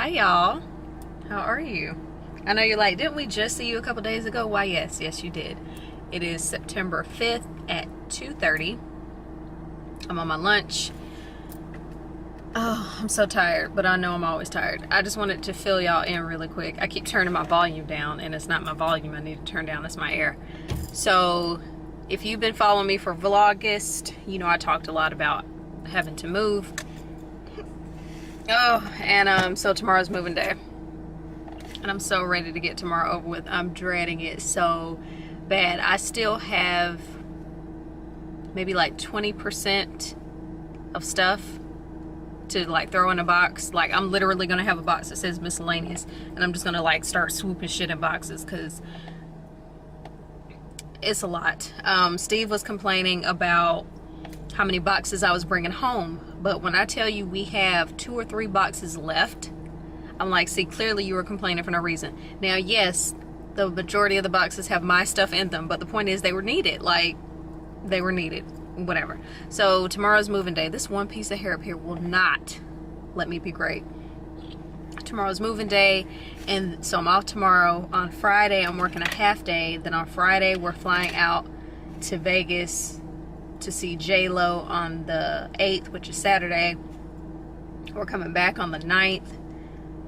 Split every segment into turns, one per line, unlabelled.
Hi y'all, how are you? I know you're like, didn't we just see you a couple days ago? Why yes, you did. It is September 5th at 2:30. I'm on my lunch. Oh, I'm so tired, but I know I'm always tired. I just wanted to fill y'all in really quick. I keep turning my volume down, and it's not my volume I need to turn down, it's my air. So if you've been following me for Vlogust, you know I talked a lot about having to move. Oh, and so tomorrow's moving day. And I'm so ready to get tomorrow over with. I'm dreading it so bad. I still have maybe like 20% of stuff to like throw in a box. Like I'm literally gonna have a box that says miscellaneous, and I'm just gonna like start swooping shit in boxes because it's a lot. Steve was complaining about how many boxes I was bringing home, but when I tell you we have 2 or 3 boxes left, I'm like, see, clearly you were complaining for no reason. Now, yes, the majority of the boxes have my stuff in them, but the point is they were needed. Like, they were needed. Whatever. So, tomorrow's moving day. This one piece of hair up here will not let me be great. Tomorrow's moving day, and so I'm off tomorrow. On Friday, I'm working a half day. Then on Friday, we're flying out to Vegas to see J-Lo on the 8th, which is Saturday. We're coming back on the 9th.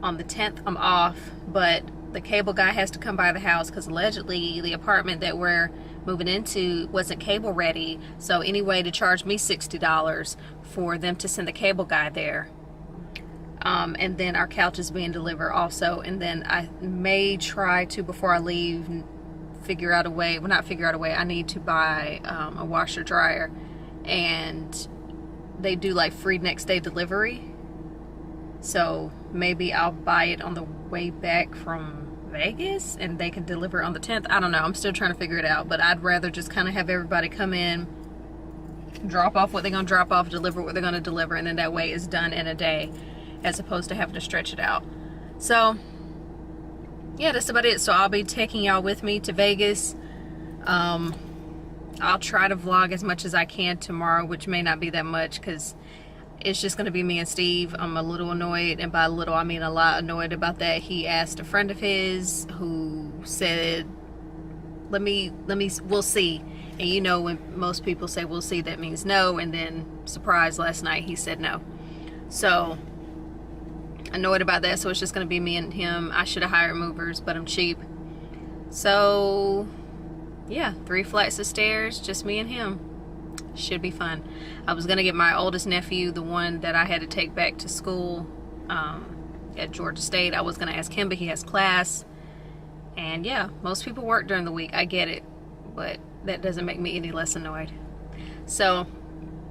On the 10th, I'm off, but the cable guy has to come by the house because allegedly the apartment that we're moving into wasn't cable ready. So anyway, to charge me $60 for them to send the cable guy there. And then our couch is being delivered also. And then I may try to, before I leave, figure out a way, well, not figure out a way, I need to buy a washer dryer, and they do like free next day delivery. So maybe I'll buy it on the way back from Vegas and they can deliver on the 10th. I don't know. I'm still trying to figure it out, but I'd rather just kind of have everybody come in, drop off what they're going to drop off, deliver what they're going to deliver, and then that way it's done in a day as opposed to having to stretch it out. So yeah, that's about it. So I'll be taking y'all with me to Vegas. I'll try to vlog as much as I can tomorrow, which may not be that much because it's just going to be me and Steve. I'm a little annoyed, and by little I mean a lot annoyed about that. He asked a friend of his who said, we'll see. And you know when most people say we'll see, that means no, and then surprise, last night he said no. So annoyed about that, so it's just going to be me and him. I should have hired movers, but I'm cheap. So yeah, 3 flights of stairs, just me and him. Should be fun. I was gonna get my oldest nephew, the one that I had to take back to school at Georgia State. I was gonna ask him, but he has class. And yeah, most people work during the week. I get it, but that doesn't make me any less annoyed. So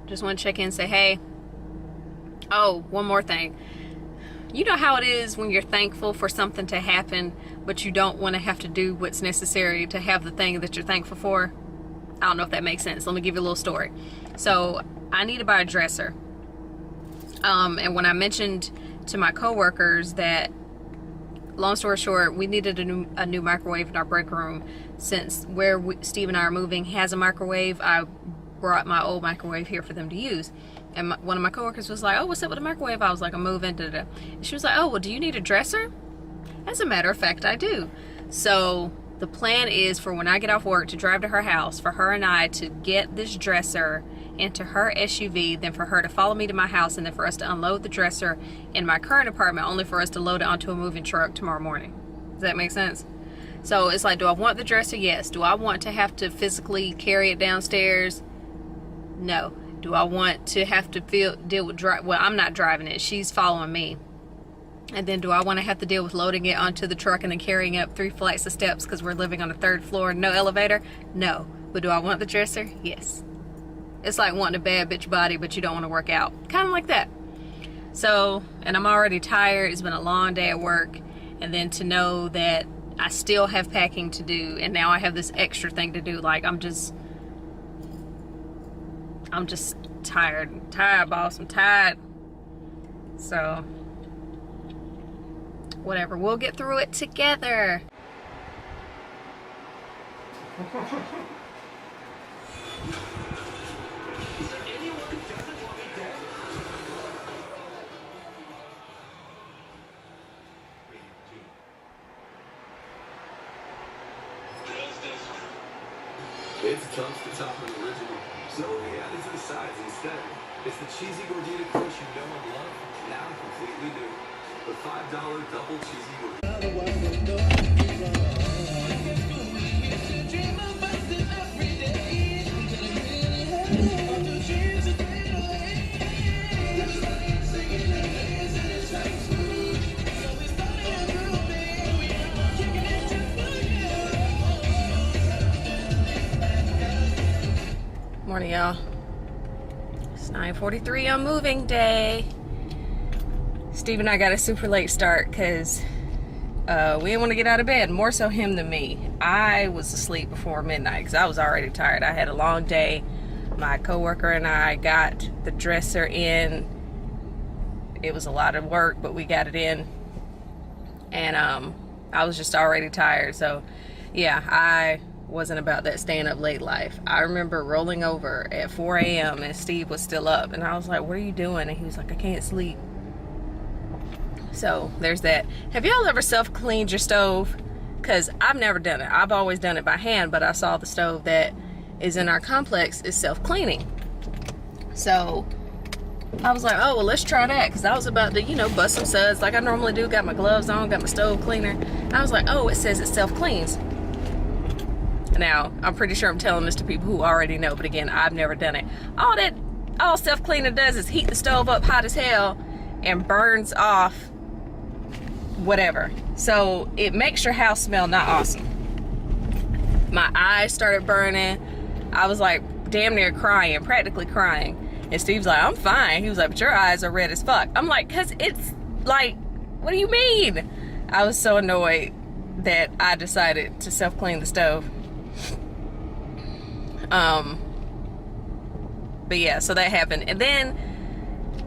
just want to check in and say hey. Oh, one more thing. You know how it is when you're thankful for something to happen, but you don't want to have to do what's necessary to have the thing that you're thankful for? I don't know if that makes sense. Let me give you a little story. So I need to buy a dresser. And when I mentioned to my coworkers that, long story short, we needed a new microwave in our break room. Since where Steve and I are moving has a microwave, I brought my old microwave here for them to use. And one of my coworkers was like, oh, what's up with the microwave? I was like, I'm moving. Da-da-da. And she was like, oh, well, do you need a dresser? As a matter of fact, I do. So the plan is for when I get off work to drive to her house, for her and I to get this dresser into her SUV, then for her to follow me to my house, and then for us to unload the dresser in my current apartment, only for us to load it onto a moving truck tomorrow morning. Does that make sense? So it's like, do I want the dresser? Yes. Do I want to have to physically carry it downstairs? No. Do I want to have to deal with well, I'm not driving it. She's following me. And then do I want to have to deal with loading it onto the truck and then carrying up 3 flights of steps because we're living on the 3rd floor and no elevator? No. But do I want the dresser? Yes. It's like wanting a bad bitch body, but you don't want to work out. Kind of like that. So, and I'm already tired. It's been a long day at work. And then to know that I still have packing to do, and now I have this extra thing to do. Like, I'm just tired. I'm tired, boss. I'm tired. So whatever, we'll get through it together.
Toast the top of the original. So we added to the sides instead. It's the cheesy gordita crunch you know and love, now completely new. The $5 double cheesy gordita.
Morning, y'all. It's 9:43 on moving day. Steve and I got a super late start because we didn't want to get out of bed. More so him than me. I was asleep before midnight because I was already tired. I had a long day. My coworker and I got the dresser in. It was a lot of work, but we got it in. And I was just already tired. So yeah, I wasn't about that staying up late life. I remember rolling over at 4 a.m. and Steve was still up, and I was like, what are you doing? And he was like, I can't sleep. So there's that. Have y'all ever self-cleaned your stove? Because I've never done it. I've always done it by hand, but I saw the stove that is in our complex is self-cleaning. So I was like, oh, well, let's try that, because I was about to, you know, bust some suds like I normally do. Got my gloves on, got my stove cleaner. And I was like, oh, it says it self-cleans. Now, I'm pretty sure I'm telling this to people who already know, but again, I've never done it. All self-cleaner does is heat the stove up hot as hell and burns off whatever. So it makes your house smell not awesome. My eyes started burning. I was like damn near crying, practically crying. And Steve's like, I'm fine. He was like, but your eyes are red as fuck. I'm like, cause it's like, what do you mean? I was so annoyed that I decided to self-clean the stove. But yeah, so that happened, and then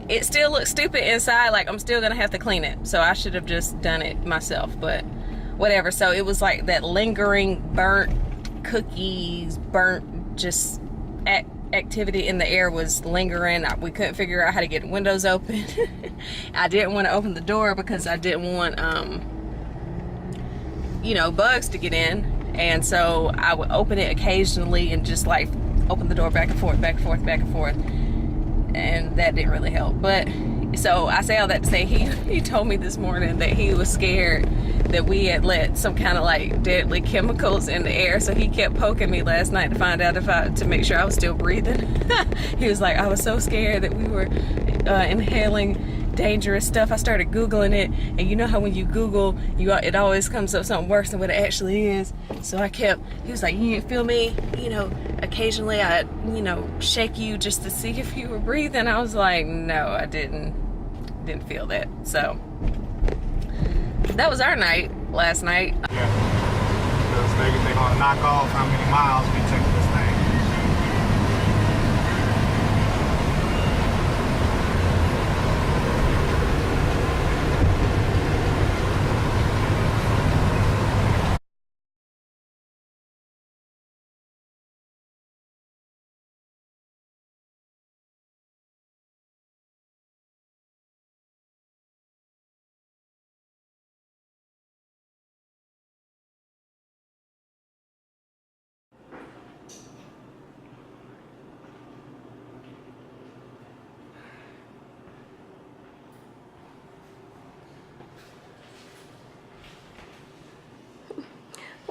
it still looks stupid inside. Like I'm still gonna have to clean it, so I should have just done it myself, but whatever. So it was like that lingering burnt cookies, burnt just activity in the air was lingering. We couldn't figure out how to get windows open. I didn't want to open the door because I didn't want you know, bugs to get in. And so I would open it occasionally and just like open the door back and forth, back and forth, back and forth. And that didn't really help. But so I say all that to say he told me this morning that he was scared that we had let some kind of like deadly chemicals in the air. So he kept poking me last night to find out to make sure I was still breathing. He was like, I was so scared that we were inhaling dangerous stuff. I started Googling it, and you know how when you Google, it always comes up something worse than what it actually is. So he was like, you didn't feel me? You know, occasionally I, you know, shake you just to see if you were breathing. I was like, no, I didn't feel that. So that was our night last night.
Yeah, because they're gonna knock off how many miles we take this thing.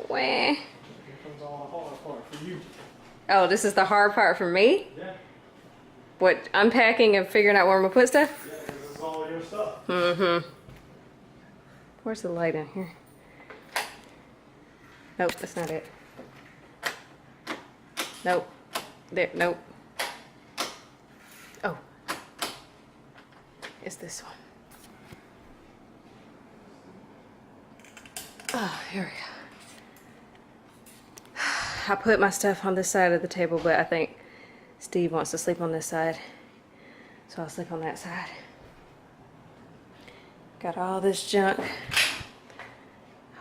Wah.
Here comes all the hard part for you.
Oh, this is the hard part for me?
Yeah.
What, unpacking and figuring out where I'm gonna put stuff?
Yeah, because it's all your stuff.
Mm-hmm. Where's the light in here? Nope, that's not it. Nope. There, nope. Oh. It's this one. Oh, here we go. I put my stuff on this side of the table, but I think Steve wants to sleep on this side, so I'll sleep on that side. Got all this junk,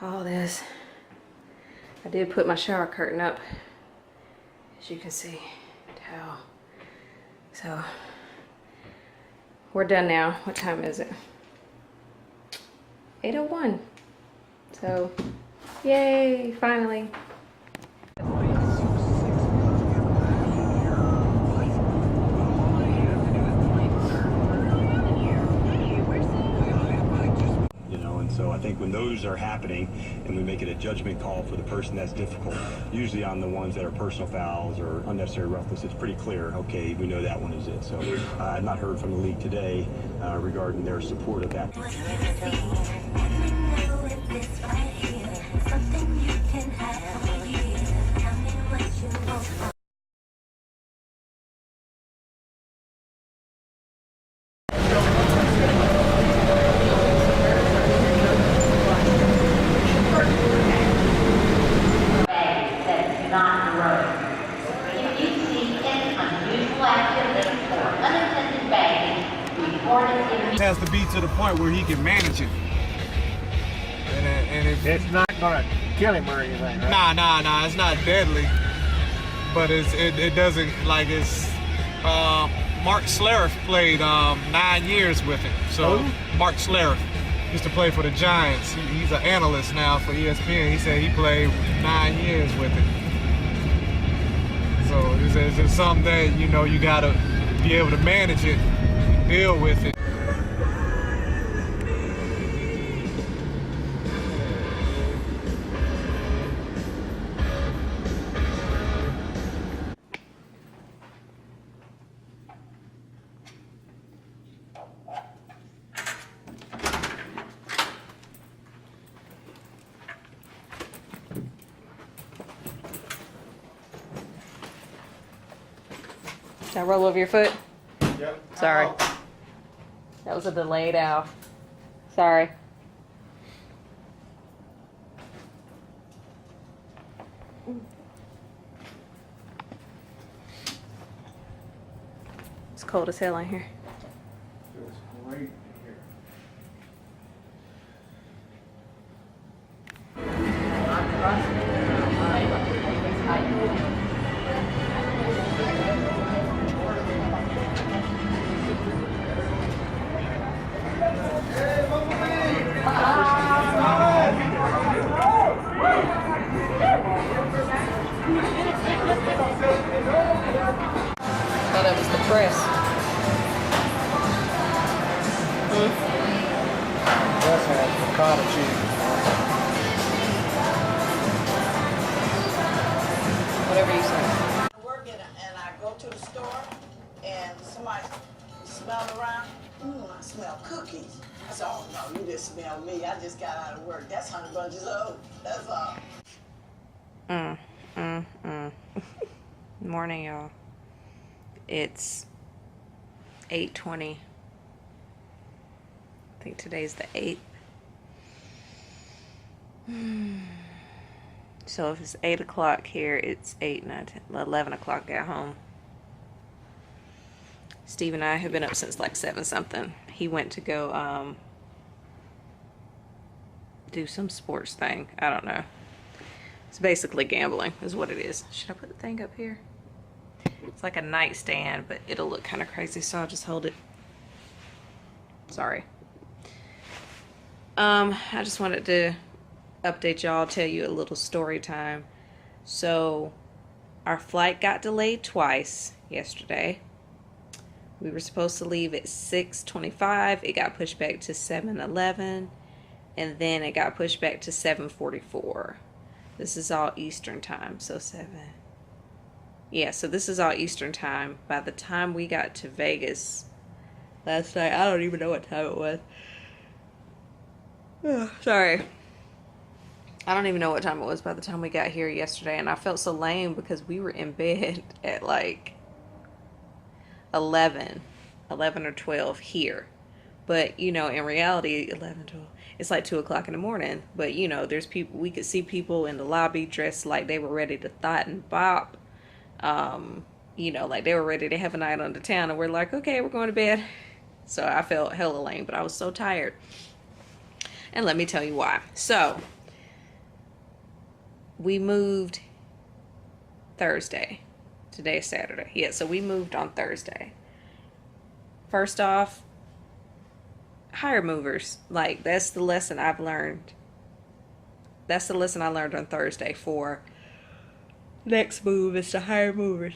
all this. I did put my shower curtain up, as you can see, towel. So we're done now. What time is it? 8:01. So yay, finally.
think when those are happening and we make it a judgment call for the person that's difficult, usually on the ones that are personal fouls or unnecessary roughness, it's pretty clear, okay, we know that one is it. So I've not heard from the league today regarding their support of that.
It has to be to the point where he can manage it. And
It's not gonna kill him or anything, right?
nah, it's not deadly. But it doesn't, like, it's Mark Schlereth played 9 years with him. So Mark Schlereth used to play for the Giants. He's an analyst now for ESPN. He said he played 9 years with him. So it's just something that, you know, you gotta be able to manage it, deal with it.
Did I roll over your foot?
Yep.
Sorry. That was a delayed ow. Sorry. It's cold as hell in here.
Feels great in here.
Thought that was the press.
That's had ricotta cheese.
Whatever you say.
I work and I go to the store and somebody smell around. I smell cookies. I said, oh no, you just smell me. I just got out of work. That's Honey Bunches of Oats. That's all.
Morning, y'all. It's 8:20. I think today's the 8th. So if it's 8 o'clock here, it's 8, 9, 10, 11 o'clock at home. Steve and I have been up since like 7 something. He went to go do some sports thing. I don't know. It's basically gambling is what it is. Should I put the thing up here? It's like a nightstand, but it'll look kind of crazy, so I'll just hold it. Sorry. I just wanted to update y'all, tell you a little story time. So, our flight got delayed twice yesterday. We were supposed to leave at 6:25. It got pushed back to 7:11, and then it got pushed back to 7:44. This is all Eastern time, so 7. Yeah, so this is all Eastern time. By the time we got to Vegas last night, I don't even know what time it was. Sorry. I don't even know what time it was by the time we got here yesterday, and I felt so lame because we were in bed at like 11 or 12 here. But, you know, in reality, 11, 12, it's like 2 o'clock in the morning. But, you know, there's people, we could see people in the lobby dressed like they were ready to thot and bop. You know, like they were ready to have a night on the town, and we're like, okay, we're going to bed. So I felt hella lame, but I was so tired. And let me tell you why. So, we moved Thursday. Today is Saturday. Yeah, so we moved on Thursday. First off, hire movers. Like, that's the lesson I've learned. That's the lesson I learned on Thursday for next move is to hire movers.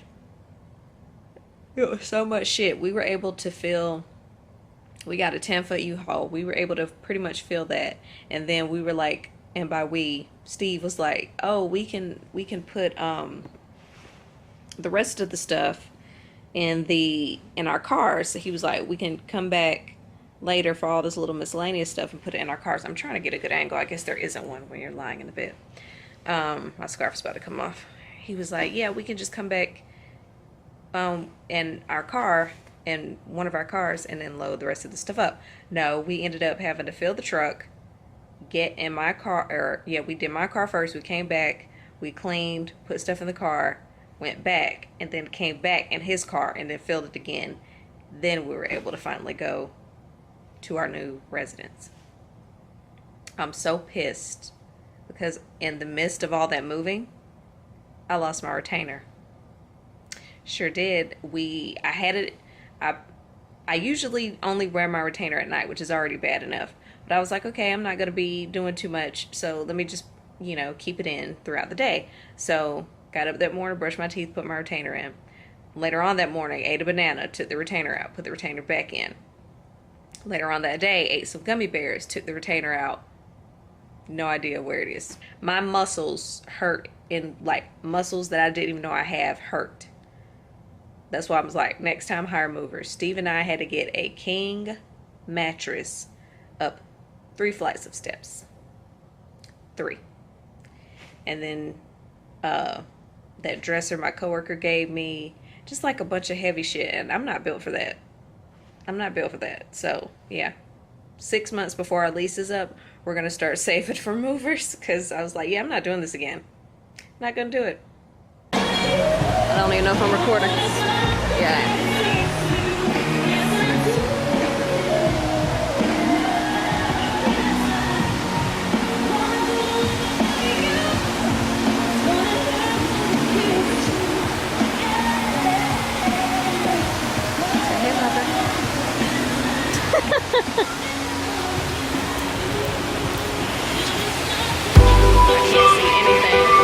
It was so much shit. We were able to fill We got a 10-foot U-Haul. We were able to pretty much fill that. And then we were like, and by we, Steve was like, oh, we can put the rest of the stuff in our cars. So he was like, we can come back later for all this little miscellaneous stuff and put it in our cars. I'm trying to get a good angle. I guess there isn't one when you're lying in the bed. My scarf is about to come off. He was like, yeah, we can just come back in our car, in one of our cars, and then load the rest of the stuff up. No, we ended up having to fill the truck, get in my car, or yeah, we did my car first. We came back, we cleaned, put stuff in the car, went back, and then came back in his car and then filled it again. Then we were able to finally go to our new residence. I'm so pissed because in the midst of all that moving, I lost my retainer. Sure did. I had it. I usually only wear my retainer at night, which is already bad enough. But I was like, okay, I'm not going to be doing too much, so let me just, keep it in throughout the day. So got up that morning, brushed my teeth, put my retainer in. Later on that morning, ate a banana, took the retainer out, put the retainer back in. Later on that day, ate some gummy bears, took the retainer out. No idea where it is. My muscles hurt, muscles that I didn't even know I have hurt. That's why I was like, next time, hire movers. Steve and I had to get a king mattress up 3 flights of steps. 3. And then that dresser my coworker gave me, just like a bunch of heavy shit. And I'm not built for that. So, yeah. 6 months before our lease is up, we're going to start saving for movers. Because I was like, yeah, I'm not doing this again. Not going to do it. I don't even know if I'm recording. Yeah. Say hey, mother. I can't see anything.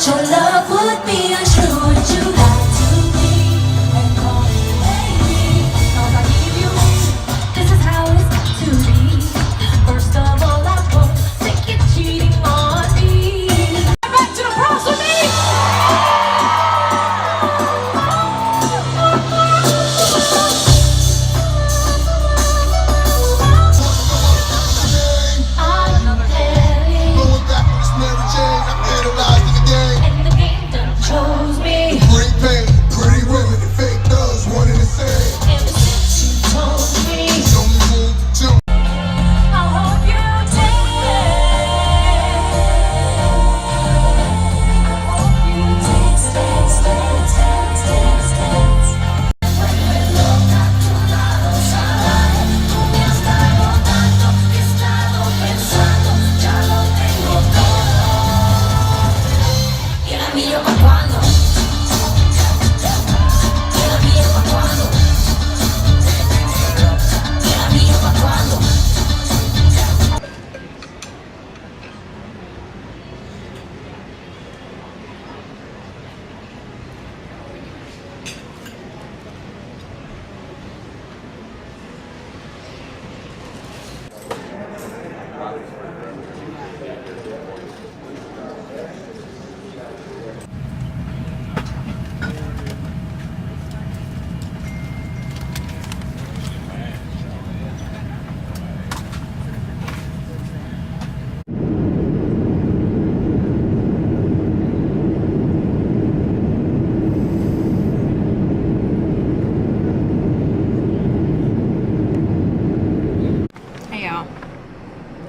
your love would be untrue. Would you lie to me and call me baby? 'Cause I give you this is how it's got to be. First of all, I won't take you cheating on me. Back to the pros with me.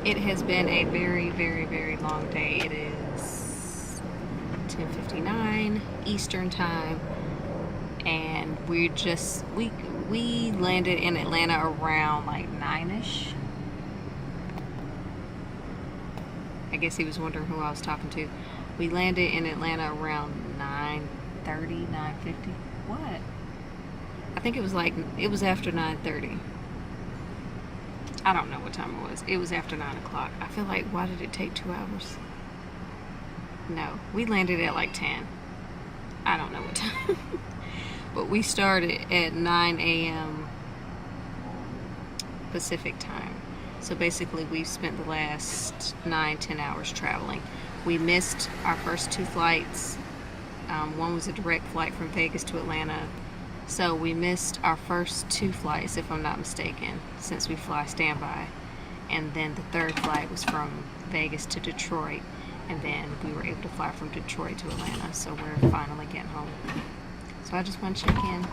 It has been a very, very, very long day. It is 10:59 Eastern time, and we landed in Atlanta around like 9ish. I guess he was wondering who I was talking to. We landed in Atlanta around 9:30, 9:50. What? I think it was after 9:30. I don't know what time it was. It was after 9 o'clock. I feel like, why did it take 2 hours? No, we landed at like 10. I don't know what time. But we started at 9 a.m. Pacific time. So basically we spent the last 9-10 hours traveling. We missed our first 2 flights. One was a direct flight from Vegas to Atlanta. So we missed our first 2 flights, if I'm not mistaken, since we fly standby. And then the 3rd flight was from Vegas to Detroit. And then we were able to fly from Detroit to Atlanta. So we're finally getting home. So I just want to check in.